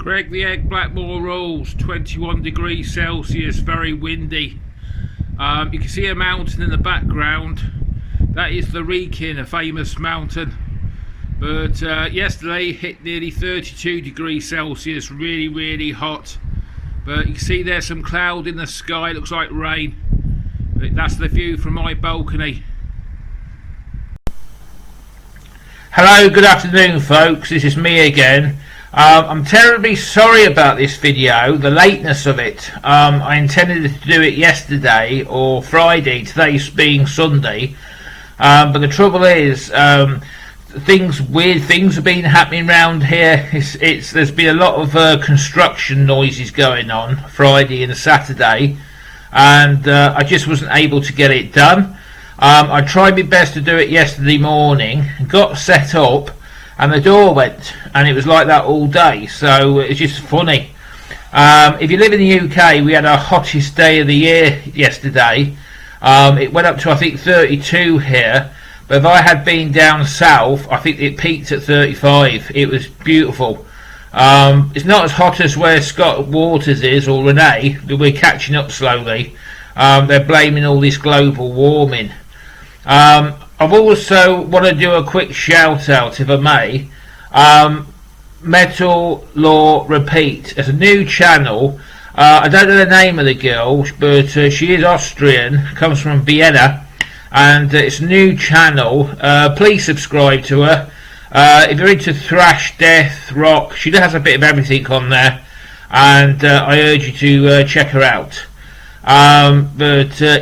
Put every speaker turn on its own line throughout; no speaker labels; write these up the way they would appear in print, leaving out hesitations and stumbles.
Greg the Egg, Blackmore rules, 21 degrees Celsius, very windy. You can see a mountain in the background. That is the Wrekin, a famous mountain. But yesterday hit nearly 32 degrees Celsius, really hot. But you can see there's some cloud in the sky, it looks like rain. But that's the view from my balcony.
Hello, good afternoon folks, this is me again. I'm terribly sorry about this video, the lateness of it. I intended to do it yesterday or Friday, today being Sunday. But the trouble is, weird things have been happening around here. There's been a lot of construction noises going on Friday and Saturday, and I just wasn't able to get it done. I tried my best to do it yesterday morning, got set up, and the door went, and it was like that all day. So it's just funny. If you live in the UK, we had our hottest day of the year yesterday. It went up to I think 32 here, but if I had been down south, I think it peaked at 35. It was beautiful. It's not as hot as where Scott Waters is or Renee. We're catching up slowly. They're blaming all this global warming. I've also want to do a quick shout out, if I may. Metal Law Repeat. It's a new channel. I don't know the name of the girl, but she is Austrian, comes from Vienna, and it's a new channel. Please subscribe to her. If you're into thrash, death, rock, she has a bit of everything on there, and I urge you to check her out.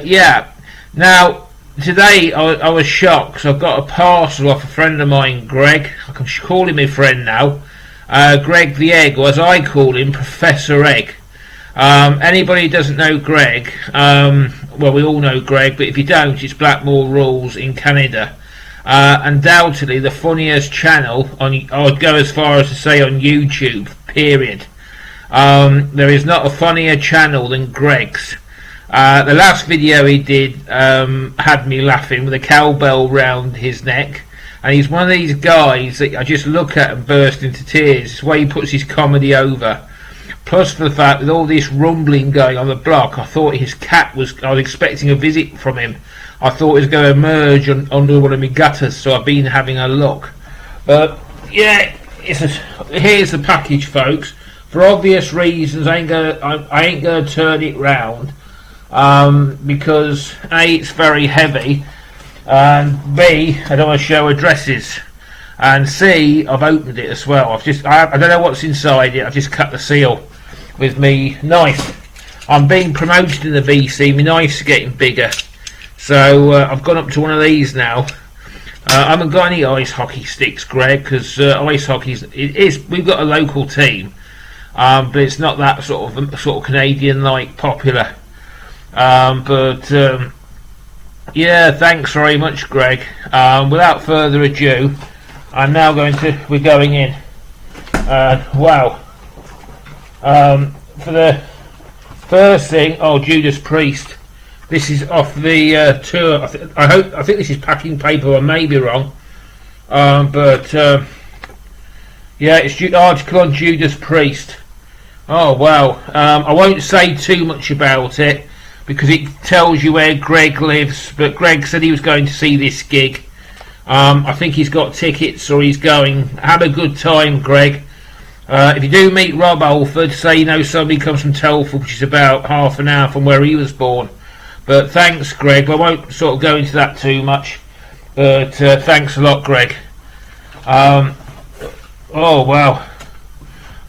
Yeah, now today I was shocked because I've got a parcel off a friend of mine, Greg. I can call him my friend now. Greg the Egg, or as I call him, Professor Egg. Anybody who doesn't know Greg, well, we all know Greg, but if you don't, it's Blackmore Rules in Canada. Undoubtedly the funniest channel on, I would go as far as to say, on YouTube, period. There is not a funnier channel than Greg's. The last video he did had me laughing with a cowbell round his neck, and he's one of these guys that I just look at and burst into tears. It's the way he puts his comedy over. Plus for the fact with all this rumbling going on the block, I thought his cat was, I was expecting a visit from him. I thought he was going to emerge under one of my gutters, so I've been having a look. But yeah, here's the package, folks. For obvious reasons, I ain't gonna turn it round. Because A, it's very heavy, and B, I don't want to show addresses, and C, I've opened it as well. I don't know what's inside it. I've just cut the seal with me knife. I'm being promoted in the VC. My knife's getting bigger, so I've gone up to one of these now. I haven't got any ice hockey sticks, Greg, because ice hockey we've got a local team, but it's not that sort of Canadian like popular. Yeah, thanks very much, Greg. Without further ado, we're going in. Wow. For the first thing, Judas Priest. This is off the tour. I think this is packing paper. I may be wrong, yeah, it's article on Judas Priest. Oh wow. I won't say too much about it, because it tells you where Greg lives, but Greg said he was going to see this gig. I think he's got tickets, or he's going. Have a good time, Greg. If you do meet Rob Alford, say you know somebody comes from Telford, which is about half an hour from where he was born. But thanks, Greg. I won't sort of go into that too much, but thanks a lot, Greg. Oh wow.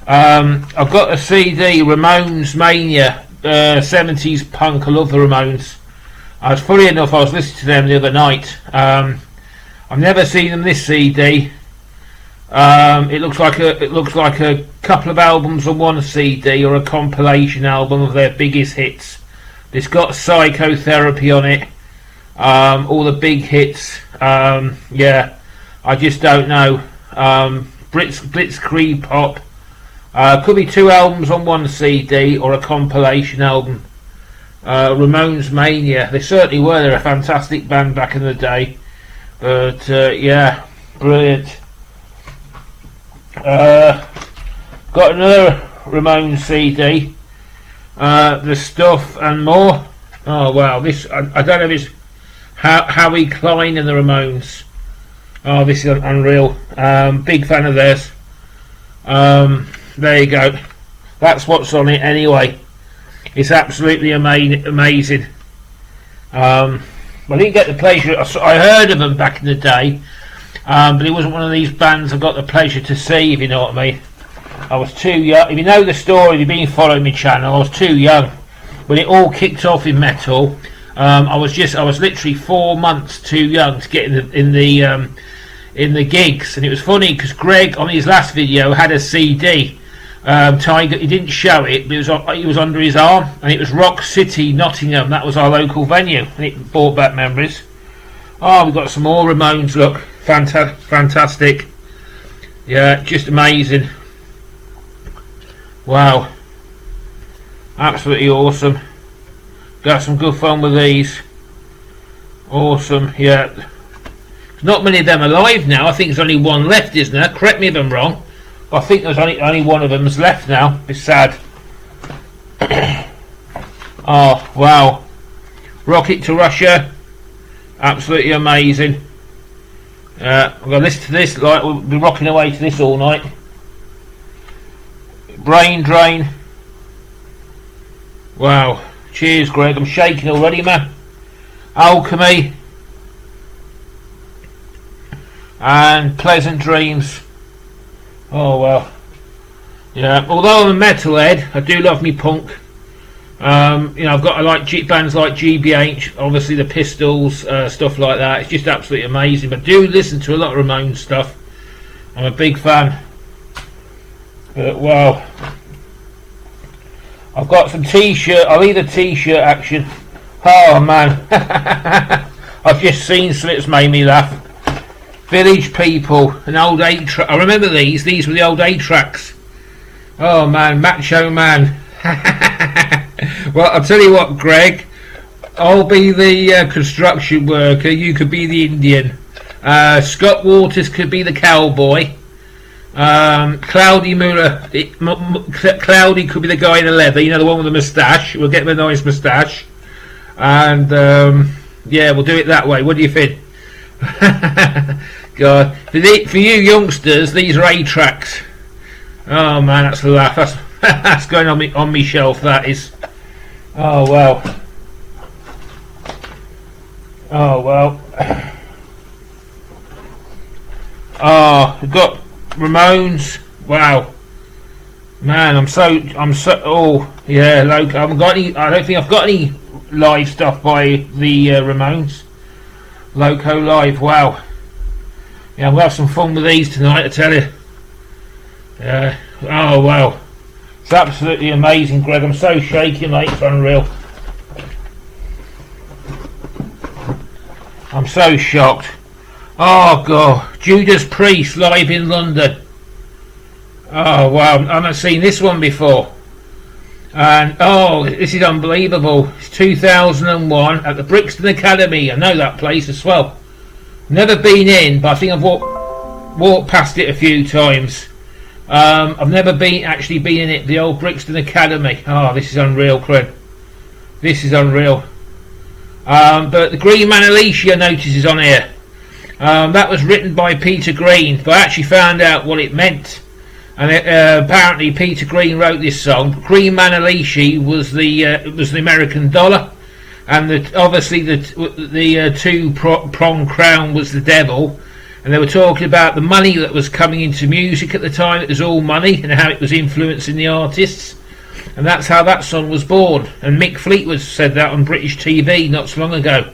I've got a CD, Ramones Mania. 70s punk. I love the Ramones. Funny enough, I was listening to them the other night. I've never seen them this CD. It looks like a couple of albums on one CD, or a compilation album of their biggest hits. It's got Psychotherapy on it, all the big hits. Yeah, I just don't know. Blitzkrieg Pop. Could be two albums on one CD, or a compilation album. Ramones Mania. They certainly were. They're a fantastic band back in the day. But yeah, brilliant. Got another Ramones CD. The Stuff and More. Oh wow, this I don't know if it's Howie Klein and the Ramones. Oh, this is unreal. Big fan of theirs. There you go. That's what's on it anyway. It's absolutely amazing. I didn't get the pleasure. I heard of them back in the day, but it wasn't one of these bands I got the pleasure to see, if you know what I mean. I was too young. If you know the story, if you've been following my channel, I was too young when it all kicked off in metal. I was literally 4 months too young to get in the gigs, and it was funny because Greg on his last video had a CD. Tiger, he didn't show it, but it was under his arm, and it was Rock City, Nottingham. That was our local venue, and it brought back memories. Oh, we've got some more Ramones. Look, fantastic. Yeah, just amazing. Wow, absolutely awesome. Got some good fun with these. Awesome, yeah. There's not many of them alive now. I think there's only one left, isn't there? Correct me if I'm wrong. I think there's only one of them's left now. It's sad. Oh wow, Rocket to Russia, absolutely amazing. I'm gonna listen to this. Like we'll be rocking away to this all night. Brain Drain. Wow. Cheers, Greg. I'm shaking already, man. Alchemy and Pleasant Dreams. Oh well. Yeah. Although I'm a metalhead, I do love me punk. I've got bands like GBH, obviously the Pistols, stuff like that. It's just absolutely amazing. But do listen to a lot of Ramones stuff. I'm a big fan. But wow, I've got some t-shirt. I'll leave the t-shirt action. Oh man, I've just seen something that's made me laugh. Village People, an old 8-track. I remember these. These were the old 8-tracks. Oh man, Macho Man. Well, I'll tell you what, Greg. I'll be the construction worker. You could be the Indian. Scott Waters could be the cowboy. Cloudy Muller, Cloudy could be the guy in the leather. You know, the one with the moustache. We'll get him a nice moustache. And yeah, we'll do it that way. What do you think? God, for you youngsters, these are 8-tracks. Oh man, that's a laugh. That's going on me shelf. That is. Oh well. Oh well. Oh, we've got Ramones. Wow. Man, I'm so. Oh yeah, local. I haven't got any. I don't think I've got any live stuff by the Ramones. Loco Live. Wow. Yeah, we'll have some fun with these tonight, I tell you. Oh wow, it's absolutely amazing, Greg. I'm so shaky, mate. It's unreal. I'm so shocked. Oh god, Judas Priest live in London. Oh wow, I haven't seen this one before. And oh, this is unbelievable. It's 2001 at the Brixton Academy. I know that place as well. Never been in, but I think I've walked past it a few times. I've never actually been in it. The old Brixton Academy. Oh, this is unreal, Craig. This is unreal. But the Green Man Alicia notice is on here. That was written by Peter Green, but I actually found out what it meant. And apparently Peter Green wrote this song. Green Man Alicia was the American dollar, and obviously the two-pronged crown was the devil. And they were talking about the money that was coming into music at the time. It was all money, and how it was influencing the artists. And that's how that song was born. And Mick Fleetwood said that on British TV not so long ago.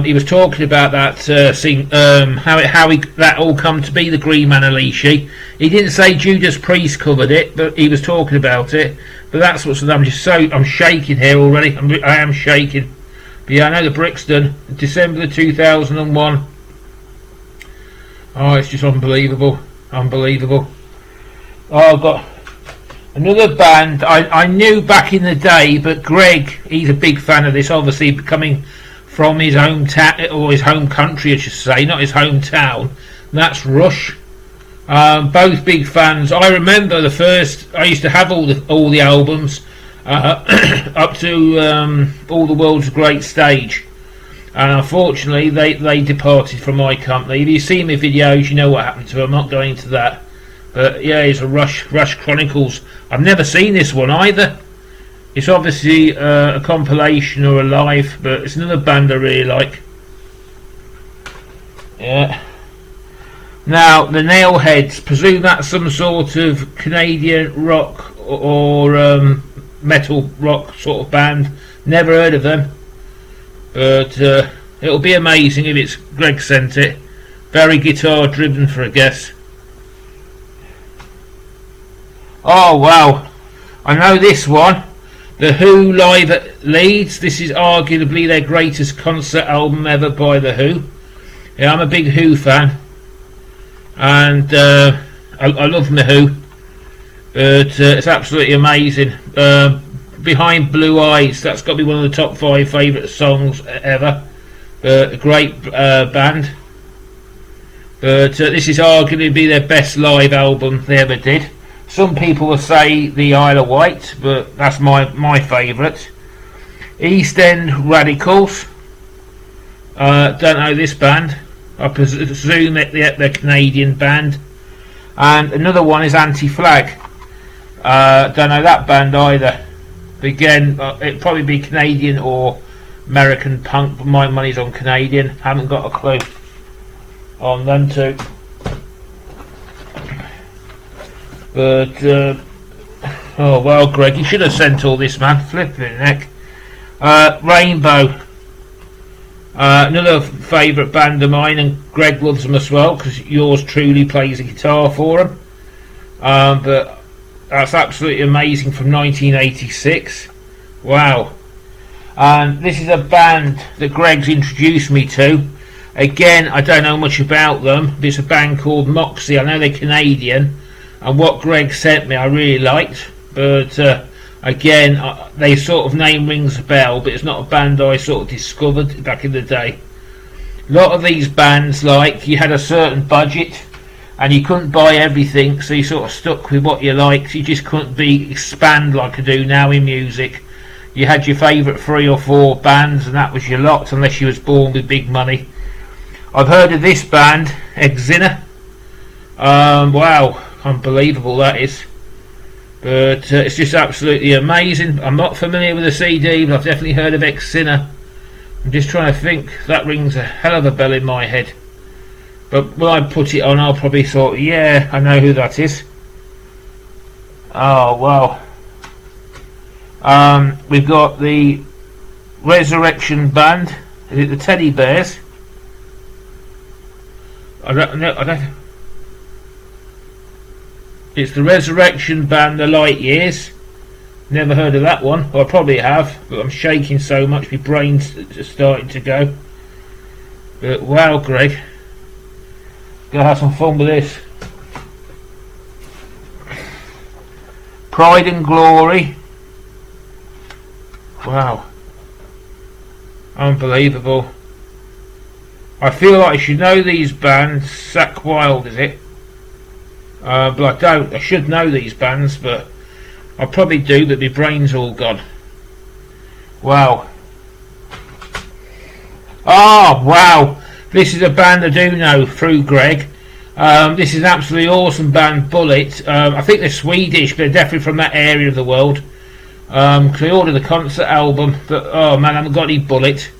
He was talking about that that all come to be, the Green Man Alicia. He didn't say Judas Priest covered it, but he was talking about it. But that's what's. I'm shaking here already. I am shaking. But yeah, I know the Brixton, December 2001. Oh, it's just unbelievable. Unbelievable. Oh, I've got another band I knew back in the day, but Greg, he's a big fan of this, obviously coming from his home or his home country, I should say, not his hometown. And that's Rush. Both big fans. I remember the first. I used to have all the albums up to All the World's Great Stage, and unfortunately they departed from my company. If you see my videos, you know what happened to them. I'm not going into that, but yeah, it's a Rush Chronicles. I've never seen this one either. It's obviously a compilation or a live, but it's another band I really like. Yeah. Now, the Nailheads, presume that's some sort of Canadian rock or metal rock sort of band. Never heard of them, but it'll be amazing if it's Greg sent it. Very guitar driven for a guess. Oh wow, I know this one. The Who live at Leeds. This is arguably their greatest concert album ever by The Who. Yeah, I'm a big Who fan, and I love The Who, but it's absolutely amazing. Behind Blue Eyes, that's got to be one of the top 5 favourite songs ever. A great band, but this is arguably their best live album they ever did. Some people will say the Isle of Wight, but that's my favourite. East End Radicals. Don't know this band. I presume they're Canadian band. And another one is Anti-Flag. Don't know that band either. But again, it'd probably be Canadian or American punk, but my money's on Canadian. Haven't got a clue on them two. But oh well, Greg, you should have sent all this, man. Flipping heck. Rainbow, another favourite band of mine, and Greg loves them as well because yours truly plays the guitar for them. But that's absolutely amazing, from 1986. Wow. And this is a band that Greg's introduced me to. Again, I don't know much about them, but it's a band called Moxie. I know they're Canadian. And what Greg sent me I really liked, but again, they sort of name rings a bell, but it's not a band I sort of discovered back in the day. A lot of these bands, like, you had a certain budget and you couldn't buy everything, so you sort of stuck with what you liked. You just couldn't expand like I do now in music. You had your favourite 3 or 4 bands and that was your lot, unless you was born with big money. I've heard of this band, Exina. Wow, unbelievable that is. But it's just absolutely amazing. I'm not familiar with the CD, but I've definitely heard of Exina. I'm just trying to think. That rings a hell of a bell in my head. But when I put it on, I'll probably thought, yeah, I know who that is. Oh wow. We've got the Resurrection Band. Is it the Teddy Bears? I don't know. It's the Resurrection Band, the Light Years. Never heard of that one. Well, I probably have, but I'm shaking so much my brain's starting to go. But wow, Greg, gonna have some fun with this. Pride and Glory. Wow, unbelievable. I feel like I should know these bands. Zakk Wylde, is it? But I don't. I should know these bands, but I probably do, but my brain's all gone. Wow. Oh, wow. This is a band I do know through Greg. This is an absolutely awesome band, Bullet. I think they're Swedish, but they're definitely from that area of the world. Cause I ordered the concert album, but oh man, I haven't got any Bullet.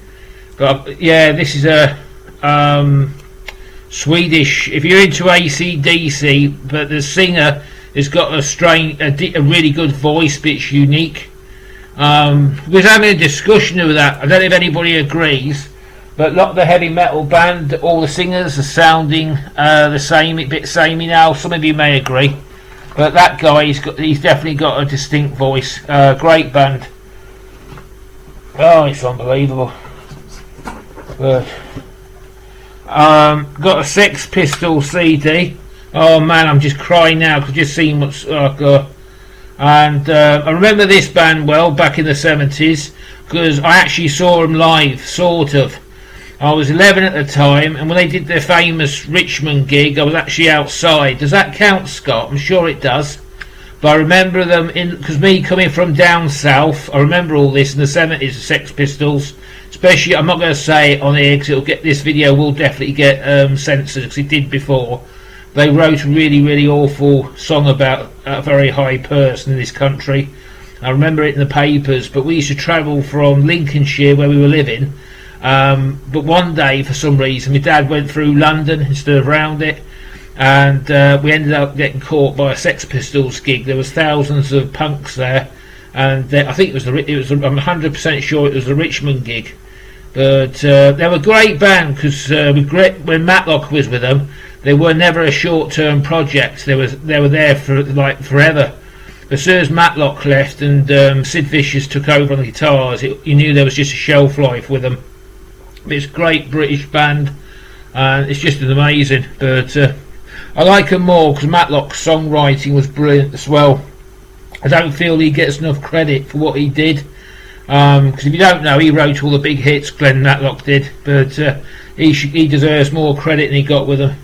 But yeah, this is a Swedish. If you're into AC/DC, but the singer has got a really good voice, but it's unique. We're having a discussion of that. I don't know if anybody agrees, but a lot of the heavy metal band, all the singers are sounding the same, a bit samey now. Some of you may agree, but that guy, he's definitely got a distinct voice. Great band. Oh, it's unbelievable. But got a Sex Pistols CD. Oh man, I'm just crying now because just seen what's. Oh god. And I remember this band well back in the 70s because I actually saw them live, sort of. I was 11 at the time, and when they did their famous Richmond gig, I was actually outside. Does that count, Scott? I'm sure it does. But I remember them because me coming from down south, I remember all this in the 70s, the Sex Pistols. Especially, I'm not going to say it on here because it'll get this video will definitely get censored because it did before. They wrote a really, really awful song about a very high person in this country. I remember it in the papers, but we used to travel from Lincolnshire where we were living. But one day, for some reason, my dad went through London instead of round it, and we ended up getting caught by a Sex Pistols gig. There was thousands of punks there, and I think I'm 100% sure it was the Richmond gig. But they were a great band because when Matlock was with them, they were never a short-term project. They were there for like forever. As soon as Matlock left and Sid Vicious took over on the guitars, you knew there was just a shelf life with them. But it's a great British band, and it's just amazing. But I like them more because Matlock's songwriting was brilliant as well. I don't feel he gets enough credit for what he did. Because if you don't know, he wrote all the big hits, Glenn Matlock did. But he deserves more credit than he got with them.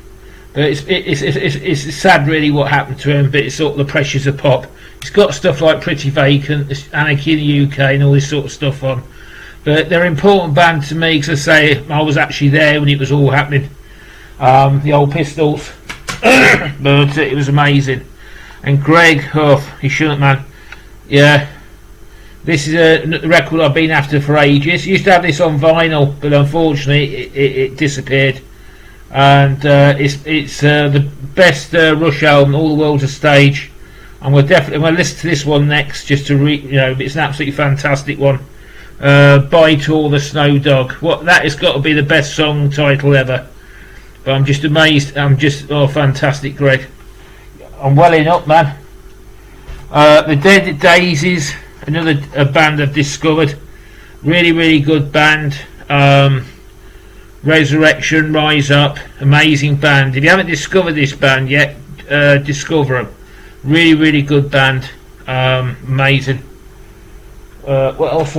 But it's sad really what happened to him, but it's sort of the pressures of pop. He's got stuff like Pretty Vacant, Anarchy in the UK and all this sort of stuff on. But they're an important band to me because I say I was actually there when it was all happening. The old Pistols. But it was amazing. And Greg, he shouldn't, man. Yeah. This is a record I've been after for ages. Used to have this on vinyl, but unfortunately it disappeared. And it's the best Rush album, All the World's a Stage. And we're definitely going to listen to this one next, just to it's an absolutely fantastic one. Bite All the Snow Dog. That has got to be the best song title ever. But I'm just amazed. Fantastic, Greg. I'm welling up, man. The Dead Daisies, another band I've discovered. Really, really good band. Resurrection, Rise Up, amazing band. If you haven't discovered this band yet, discover them. Really, really good band. Amazing. What else?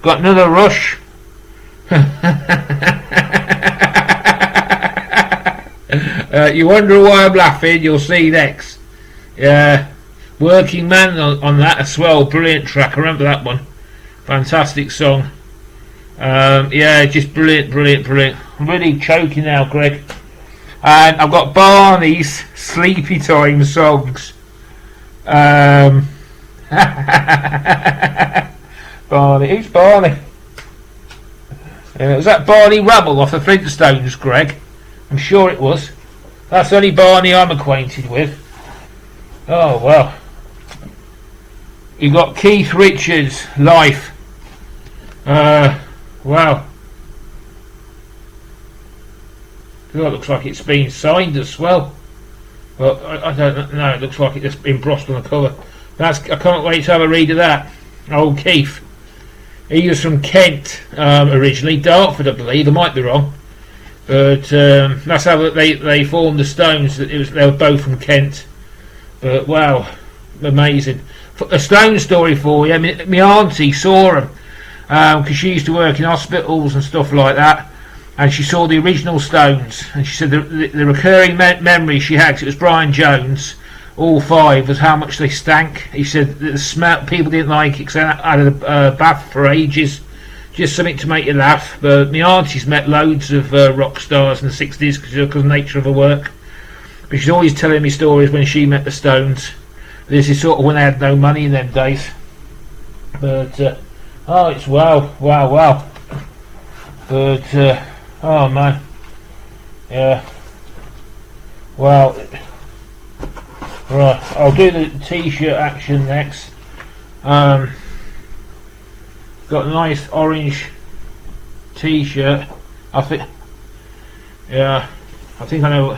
Got another Rush. You wonder why I'm laughing, you'll see next. Yeah, Working Man on that as well. Brilliant track, I remember that one. Fantastic song. Yeah, just brilliant. I'm really choking now, Greg. And I've got Barney's Sleepy Time songs. Barney, who's Barney? Was that Barney Rubble off the Flintstones, Greg? I'm sure it was. That's the only Barney I'm acquainted with. Oh well. You got Keith Richards, Life. Wow. It looks like it's been signed as well. Well, I don't know. It looks like it's been embossed on the cover. I can't wait to have a read of that. Old Keith. He was from Kent originally, Dartford, I believe. I might be wrong, but that's how they formed the Stones. They were both from Kent. But wow, amazing. A Stone story for you. My auntie saw them because she used to work in hospitals and stuff like that, and she saw the original Stones, and she said the recurring memory she had, 'cause it was Brian Jones, all five, was how much they stank. He said that the smell, people didn't like it because they had a bath for ages, just something to make you laugh. But my auntie's met loads of rock stars in the 60s because of the nature of her work, but she's always telling me stories when she met the Stones. This is sort of when they had no money in them days. But it's wow. But oh man, yeah, wow. Right, I'll do the t-shirt action next. Got a nice orange t-shirt. I think I know.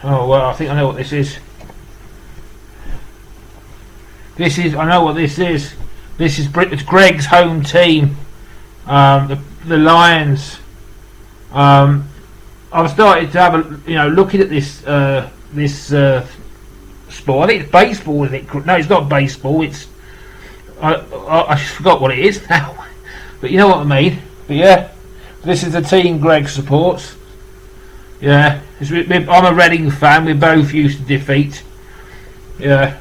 Oh well, I think I know what this is. I know what this is. This is Greg's home team, the Lions. I've started to have looking at this sport. I think it's baseball, isn't it? No, it's not baseball. It's I forgot what it is now, but you know what I mean. But yeah, This is the team Greg supports. Yeah, I'm a Reading fan. We're both used to defeat. Yeah,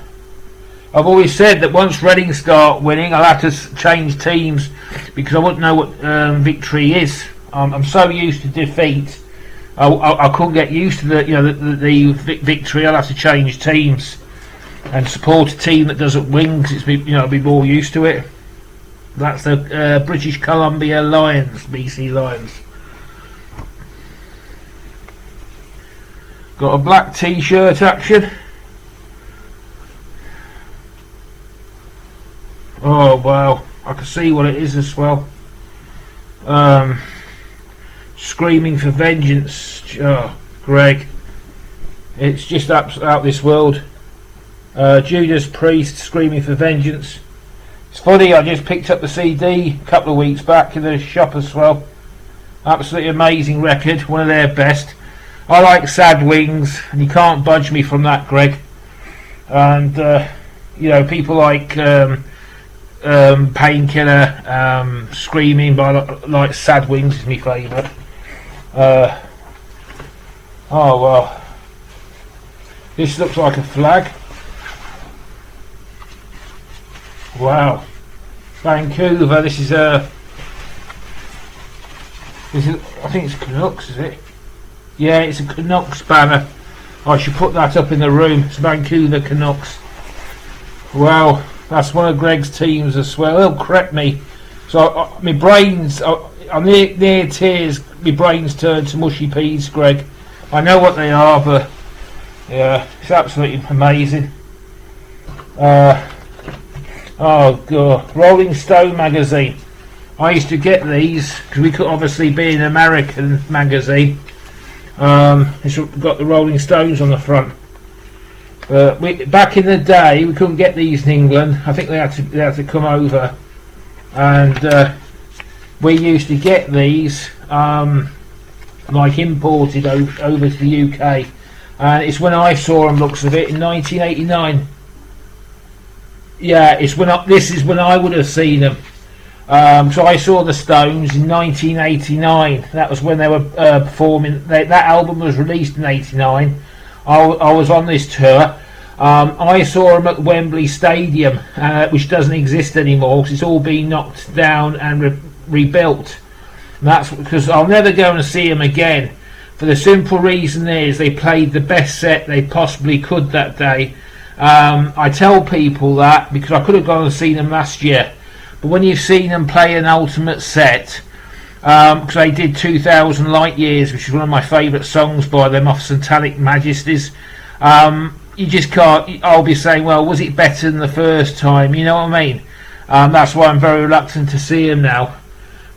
I've always said that once Reading start winning, I'll have to change teams because I wouldn't know what victory is. I'm so used to defeat. I couldn't get used to the victory. I'll have to change teams and support a team that doesn't win because I'll be more used to it. That's the British Columbia Lions, BC Lions. Got a black t-shirt action. Oh wow, I can see what it is as well. Screaming for vengeance. Oh, Greg. It's just out this world. Judas Priest, Screaming for Vengeance. It's funny, I just picked up the CD a couple of weeks back in the shop as well. Absolutely amazing record, one of their best. I like Sad Wings, and you can't budge me from that, Greg. And people like Painkiller, Screaming, but I like Sad Wings is my favourite. Oh well, this looks like a flag. Wow, Vancouver. This is I think it's Canucks, is it? Yeah, it's a Canucks banner. I should put that up in the room. It's Vancouver Canucks. Wow, that's one of Greg's teams as well. He'll correct me. So my brains, I'm near tears. My brains turn to mushy peas, Greg. I know what they are, but yeah, it's absolutely amazing. Oh god, Rolling Stone magazine. I used to get these because we could obviously be an American magazine. It's got the Rolling Stones on the front. Back in the day, we couldn't get these in England. I think they had to come over, and we used to get these like imported over to the UK. And it's when I saw them, looks of it, in 1989. Yeah, this is when I would have seen them. So I saw the Stones in 1989. That was when they were performing. That album was released in '89. I was on this tour. I saw them at Wembley Stadium, which doesn't exist anymore because it's all been knocked down and rebuilt. And that's because I'll never go and see them again. For the simple reason is they played the best set they possibly could that day. I tell people that because I could have gone and seen them last year, but when you've seen them play an ultimate set, because they did 2000 Light Years, which is one of my favourite songs by them off Satanic Majesties, you just can't. I'll be saying, well, was it better than the first time? You know what I mean? That's why I'm very reluctant to see them now.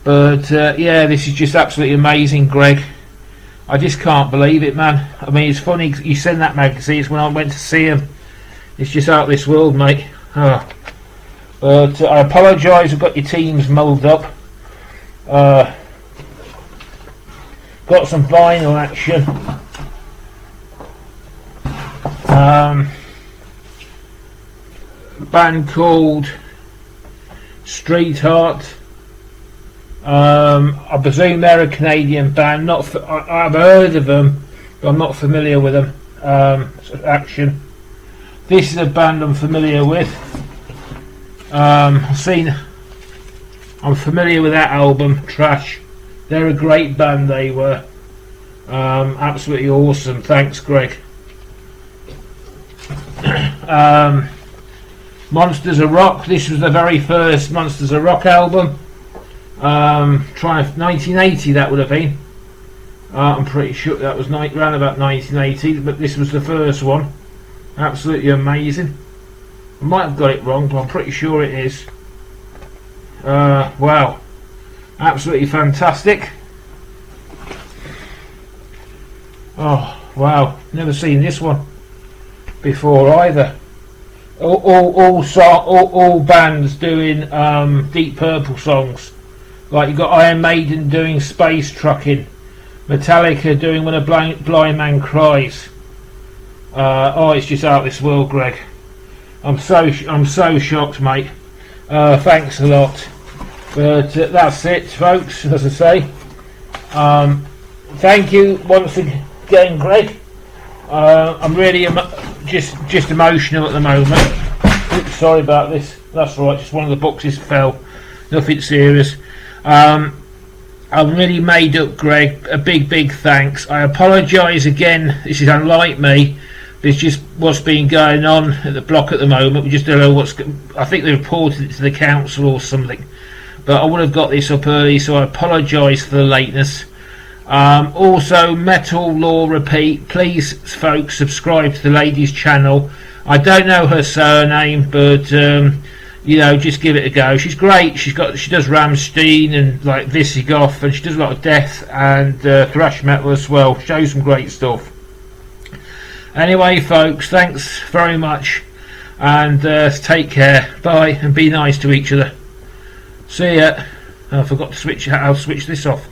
But yeah, this is just absolutely amazing, Greg. I just can't believe it, man. I mean, it's funny you send that magazine. It's when I went to see them. It's just out of this world, mate. Oh. But I apologise, I've got your teams mulled up. Got some vinyl action. Band called Street Heart. I presume they're a Canadian band. I've heard of them, but I'm not familiar with them. Action. This is a band I'm familiar with. I'm familiar with that album, Trash. They're a great band, they were. Absolutely awesome. Thanks, Greg. Monsters of Rock. This was the very first Monsters of Rock album. 1980 that would have been. I'm pretty sure that was around about 1980, but this was the first one. Absolutely amazing. I might have got it wrong, but I'm pretty sure it is. Wow, absolutely fantastic. Oh wow, never seen this one before either. All bands doing Deep Purple songs. Like you got Iron Maiden doing Space Trucking, Metallica doing When a Blind Man Cries. Oh, it's just out of this world, Greg. I'm so shocked, mate. Thanks a lot. But that's it, folks. As I say, Thank you once again, Greg. I'm really just emotional at the moment. Oops, sorry about this. That's right, just one of the boxes fell. Nothing serious. I've really made up, Greg. A big thanks. I apologise again. This is unlike me. There's just what's been going on at the block at the moment. We just don't know what's. I think they reported it to the council or something. But I would have got this up early, so I apologise for the lateness. Also, Metal Law Repeat. Please, folks, subscribe to the lady's channel. I don't know her surname, but you know, just give it a go. She's great. She does Rammstein and like Visigoth, and she does a lot of death and thrash metal as well. Shows some great stuff. Anyway, folks, thanks very much, and take care. Bye, and be nice to each other. See ya. I forgot to switch. I'll switch this off.